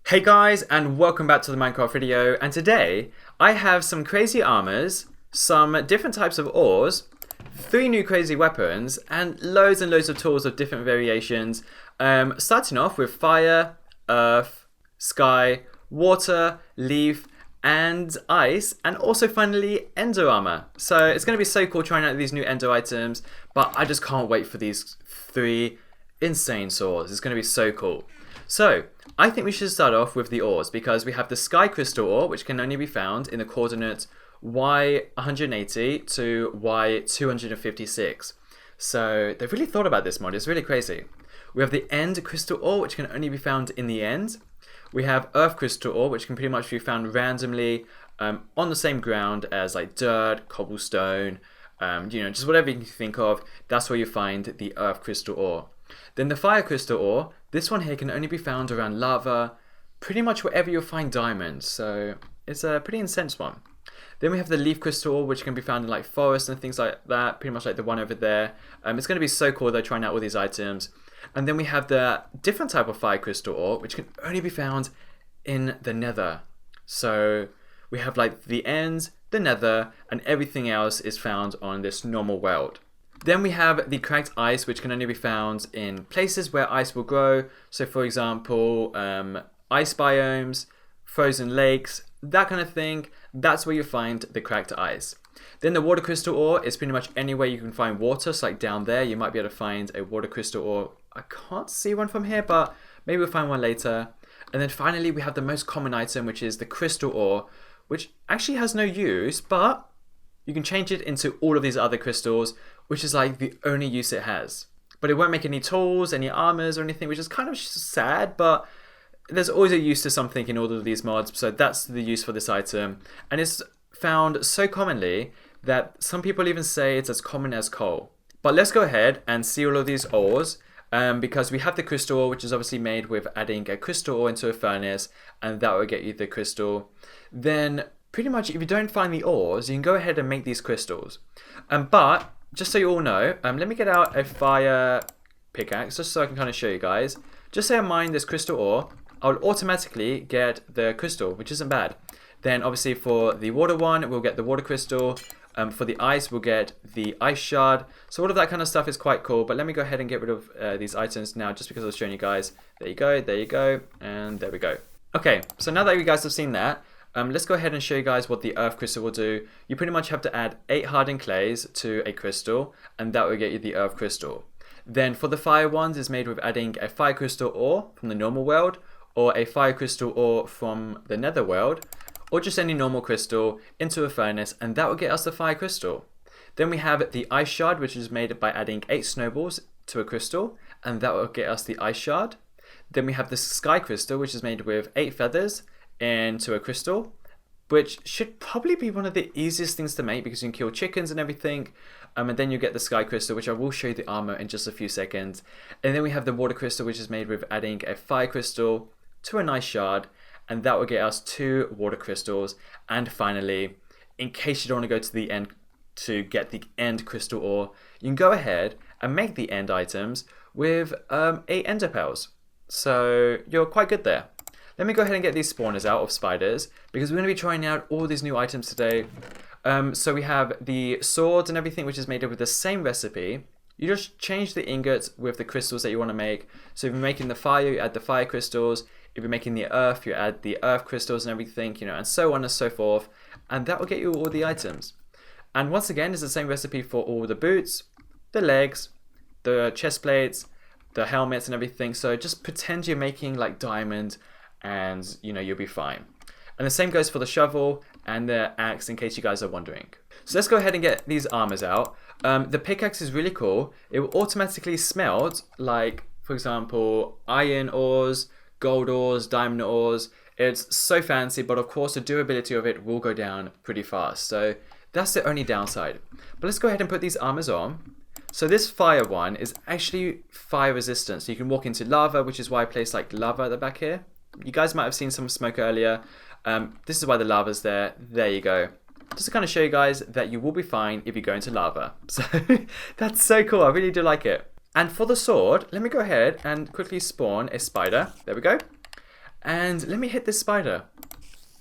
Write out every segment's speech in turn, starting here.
Hey guys, and welcome back to the Minecraft video, and today I have some crazy armors, some different types of ores, 3 new crazy weapons, and loads of tools of different variations, starting off with fire, earth, sky, water, leaf, and ice, and also finally ender armor. So it's going to be so cool trying out these new ender items, but I just can't wait for these 3 insane swords. It's going to be so cool. So, I think we should start off with the ores because we have the Sky Crystal ore, which can only be found in the coordinates y180 to y256. So, they've really thought about this mod. It's really crazy. We have the End Crystal ore, which can only be found in the end. We have Earth Crystal ore, which can pretty much be found randomly on the same ground as like dirt, cobblestone, just whatever you can think of. That's where you find the Earth Crystal ore. Then the Fire Crystal ore, this one here can only be found around lava, pretty much wherever you'll find diamonds, so it's a pretty intense one. Then we have the Leaf Crystal ore, which can be found in like forests and things like that, pretty much like the one over there. It's going to be so cool though trying out all these items. And then we have the different type of Fire Crystal ore, which can only be found in the Nether. So we have like the End, the Nether, and everything else is found on this normal world. Then we have the cracked ice, which can only be found in places where ice will grow. So for example, ice biomes, frozen lakes, that kind of thing. That's where you find the cracked ice. Then the water crystal ore is pretty much anywhere you can find water. So like down there, you might be able to find a water crystal ore. I can't see one from here, but maybe we'll find one later. And then finally, we have the most common item, which is the crystal ore, which actually has no use, but you can change it into all of these other crystals, which is like the only use it has. But it won't make any tools, any armors or anything, which is kind of sad, but there's always a use to something in all of these mods, so that's the use for this item. And it's found so commonly that some people even say it's as common as coal. But let's go ahead and see all of these ores, because we have the crystal ore, which is obviously made with adding a crystal ore into a furnace, and that will get you the crystal. Then pretty much if you don't find the ores, you can go ahead and make these crystals. But just so you all know, let me get out a fire pickaxe just so I can kind of show you guys. Just say I mine this crystal ore, I'll automatically get the crystal, which isn't bad. Then obviously for the water one, we'll get the water crystal. For the ice, we'll get the ice shard. So all of that kind of stuff is quite cool. But let me go ahead and get rid of these items now just because I was showing you guys. There you go, and there we go. Okay, so now that you guys have seen that, let's go ahead and show you guys what the earth crystal will do. You pretty much have to add 8 hardened clays to a crystal, and that will get you the earth crystal. Then for the fire ones, is made with adding a fire crystal ore from the normal world, or a fire crystal ore from the nether world, or just any normal crystal into a furnace, and that will get us the fire crystal. Then we have the ice shard, which is made by adding 8 snowballs to a crystal, and that will get us the ice shard. Then we have the sky crystal, which is made with 8 feathers into a crystal, which should probably be one of the easiest things to make because you can kill chickens and everything. And then you get the sky crystal, which I will show you the armor in just a few seconds. And then we have the water crystal, which is made with adding a fire crystal to a nice shard, and that will get us 2 water crystals. And finally, in case you don't want to go to the end to get the end crystal ore, you can go ahead and make the end items with 8 ender pearls. So you're quite good there. Let me go ahead and get these spawners out of spiders because we're going to be trying out all these new items today. So we have the swords and everything, which is made up with the same recipe. You just change the ingots with the crystals that you want to make. So if you're making the fire, you add the fire crystals. If you're making the earth, you add the earth crystals and everything, and so on and so forth. And that will get you all the items. And once again, it's the same recipe for all the boots, the legs, the chest plates, the helmets and everything. So just pretend you're making like diamond, and you'll be fine. And the same goes for the shovel and the axe, in case you guys are wondering. So let's go ahead and get these armors out. The pickaxe is really cool. It will automatically smelt like, for example, iron ores, gold ores, diamond ores. It's so fancy, but of course the durability of it will go down pretty fast. So that's the only downside. But let's go ahead and put these armors on. So this fire one is actually fire resistant. So you can walk into lava, which is why I placed like lava at the back here. You guys might have seen some smoke earlier. This is why the lava's there. There you go. Just to kind of show you guys that you will be fine if you go into lava. So that's so cool. I really do like it. And for the sword, let me go ahead and quickly spawn a spider. There we go. And let me hit this spider.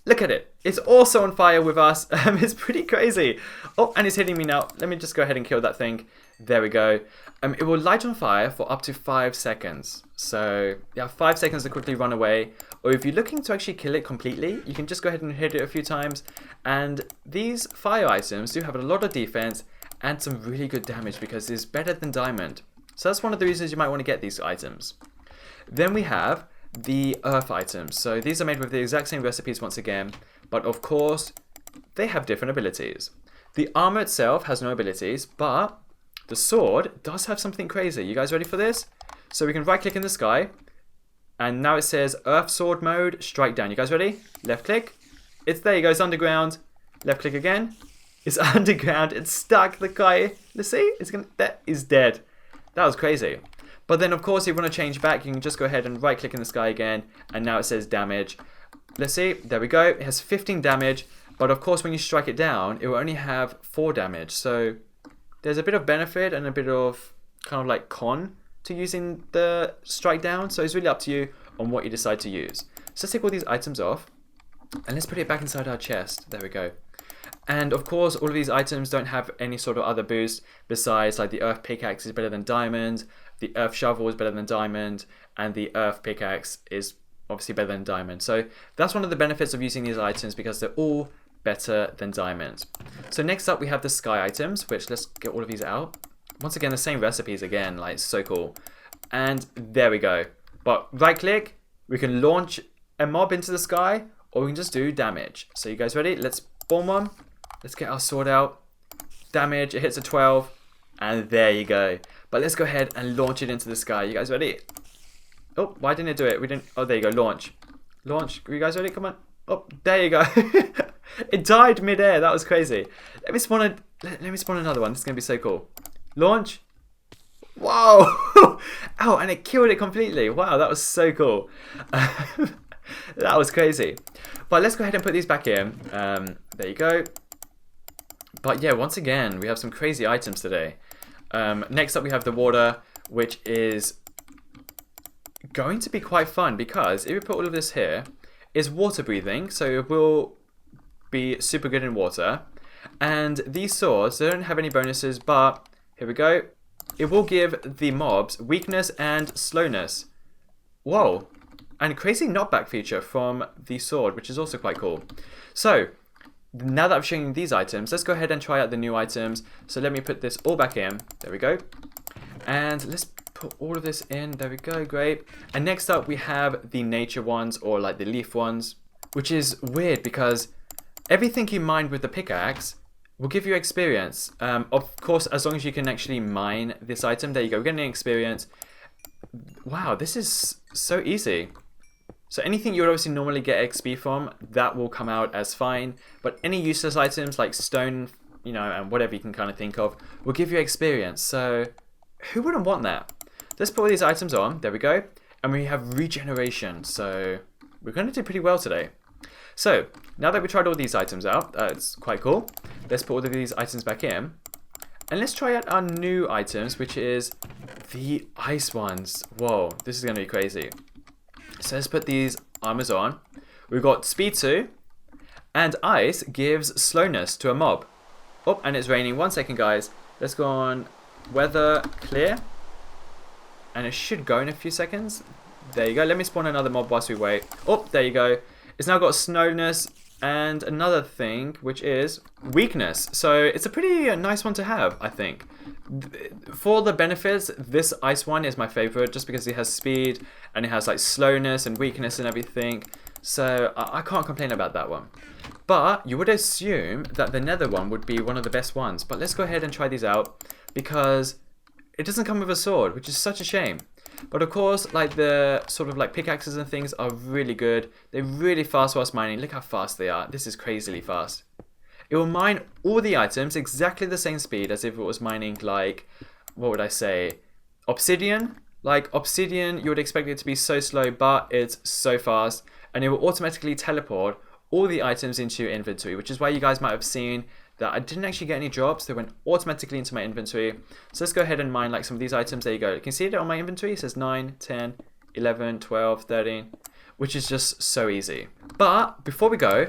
Look at it. It's also on fire with us. It's pretty crazy. Oh, and it's hitting me now. Let me just go ahead and kill that thing. There we go. It will light on fire for up to 5 seconds. So, yeah, 5 seconds to quickly run away. Or if you're looking to actually kill it completely, you can just go ahead and hit it a few times. And these fire items do have a lot of defense and some really good damage because it's better than diamond. So that's one of the reasons you might want to get these items. Then we have the earth items. So these are made with the exact same recipes once again, but of course they have different abilities. The armor itself has no abilities, but the sword does have something crazy. You guys ready for this? So we can right click in the sky, and now it says earth sword mode, strike down. You guys ready? Left click. It's there you go, it's underground. Left click again. It's underground, it's stuck. The guy, let's see, that is dead. That was crazy. But then of course if you want to change back, you can just go ahead and right click in the sky again, and now it says damage. Let's see, there we go. It has 15 damage, but of course when you strike it down, it will only have 4 damage. So there's a bit of benefit and a bit of kind of like con to using the strike down. So it's really up to you on what you decide to use. So let's take all these items off and let's put it back inside our chest. There we go. And of course all of these items don't have any sort of other boost besides like the earth pickaxe is better than diamond, the earth shovel is better than diamond, and the earth pickaxe is obviously better than diamond. So that's one of the benefits of using these items because they're all better than diamond. So next up we have the sky items, which let's get all of these out. Once again, the same recipes again, like so cool. And there we go. But right click, we can launch a mob into the sky, or we can just do damage. So you guys ready? Let's spawn one. Let's get our sword out. Damage, it hits a 12. And there you go. But let's go ahead and launch it into the sky. You guys ready? Oh, why didn't it do it? We didn't. Oh, there you go. Launch. Launch. Are you guys ready? Come on. Oh, there you go. It died midair. That was crazy. Let me spawn another one. This is going to be so cool. Launch. Whoa. Oh, and it killed it completely. Wow, that was so cool. That was crazy. But let's go ahead and put these back in. There you go. But yeah, once again, we have some crazy items today. Next up, we have the water, which is going to be quite fun because if we put all of this here, it's water breathing, so it will be super good in water. And these swords, they don't have any bonuses, but here we go. It will give the mobs weakness and slowness. Whoa. And crazy knockback feature from the sword, which is also quite cool. So now that I've shown you these items, let's go ahead and try out the new items. So let me put this all back in. There we go. And let's put all of this in. There we go. Great. And next up, we have the nature ones, or like the leaf ones, which is weird because everything you mined with the pickaxe will give you experience. Of course, as long as you can actually mine this item. There you go. We're getting experience. Wow, this is so easy. So anything you would obviously normally get XP from, that will come out as fine. But any useless items like stone, you know, and whatever you can kind of think of, will give you experience. So who wouldn't want that? Let's put all these items on. There we go. And we have regeneration. So we're going to do pretty well today. So now that we tried all these items out, it's quite cool. Let's put all of these items back in. And let's try out our new items, which is the ice ones. Whoa, this is going to be crazy. So let's put these armors on. We've got speed 2, and ice gives slowness to a mob. Oh, and it's raining. 1 second, guys. Let's go on weather clear. And it should go in a few seconds. There you go. Let me spawn another mob whilst we wait. Oh, there you go. It's now got slowness and another thing, which is weakness. So it's a pretty nice one to have, I think. For the benefits, this ice one is my favorite just because it has speed and it has like slowness and weakness and everything. So I can't complain about that one. But you would assume that the nether one would be one of the best ones. But let's go ahead and try these out because it doesn't come with a sword, which is such a shame. But of course, like the sort of like pickaxes and things are really good. They're really fast whilst mining. Look how fast they are. This is crazily fast. It will mine all the items exactly the same speed as if it was mining like, what would I say, obsidian? Like obsidian, you would expect it to be so slow, but it's so fast. And it will automatically teleport all the items into your inventory, which is why you guys might have seen that I didn't actually get any drops. They went automatically into my inventory. So let's go ahead and mine like some of these items. There you go. You can see it on my inventory. It says 9, 10, 11, 12, 13. which is just so easy. But before we go,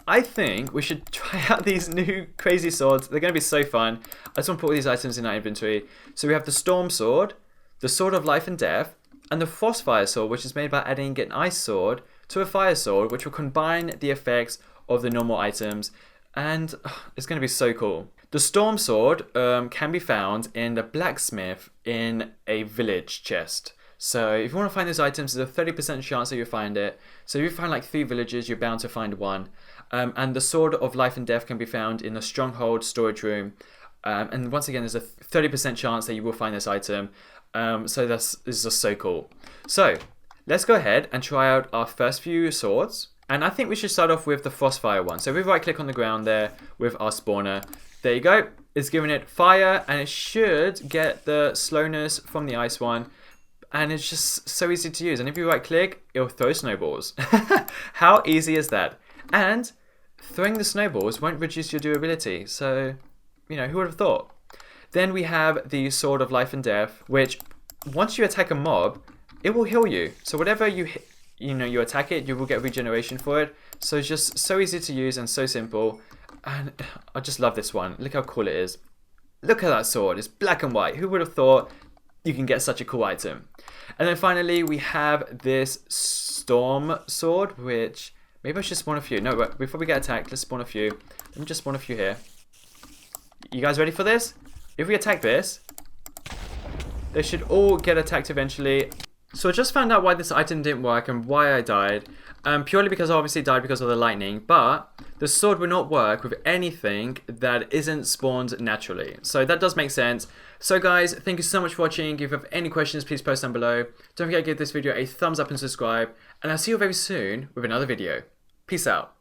I think we should try out these new crazy swords. They're going to be so fun. I just want to put all these items in our inventory. So we have the Storm Sword, the Sword of Life and Death, and the Frostfire Sword, which is made by adding an Ice Sword to a Fire Sword, which will combine the effects of the normal items. And it's going to be so cool. The Storm Sword can be found in the blacksmith in a village chest. So if you want to find those items, there's a 30% chance that you'll find it. So if you find like 3 villages, you're bound to find one. And the Sword of Life and Death can be found in the Stronghold storage room. And once again, there's a 30% chance that you will find this item. So this is just so cool. So let's go ahead and try out our first few swords. And I think we should start off with the Frostfire one. So if we right click on the ground there with our spawner, there you go. It's giving it fire, and it should get the slowness from the ice one. And it's just so easy to use. And if you right click, it'll throw snowballs. How easy is that? And throwing the snowballs won't reduce your durability. So, you know, who would have thought? Then we have the Sword of Life and Death, which once you attack a mob, it will heal you. So whatever you attack it, you will get regeneration for it. So it's just so easy to use and so simple. And I just love this one. Look how cool it is. Look at that sword. It's black and white. Who would have thought you can get such a cool item? And then finally, we have this Storm Sword, which maybe I should spawn a few. No, but before we get attacked, let's spawn a few. Let me just spawn a few here. You guys ready for this? If we attack this, they should all get attacked eventually. So I just found out why this item didn't work and why I died. Purely because I obviously died because of the lightning, but the sword will not work with anything that isn't spawned naturally. So that does make sense. So guys, thank you so much for watching. If you have any questions, please post down below. Don't forget to give this video a thumbs up and subscribe. And I'll see you very soon with another video. Peace out.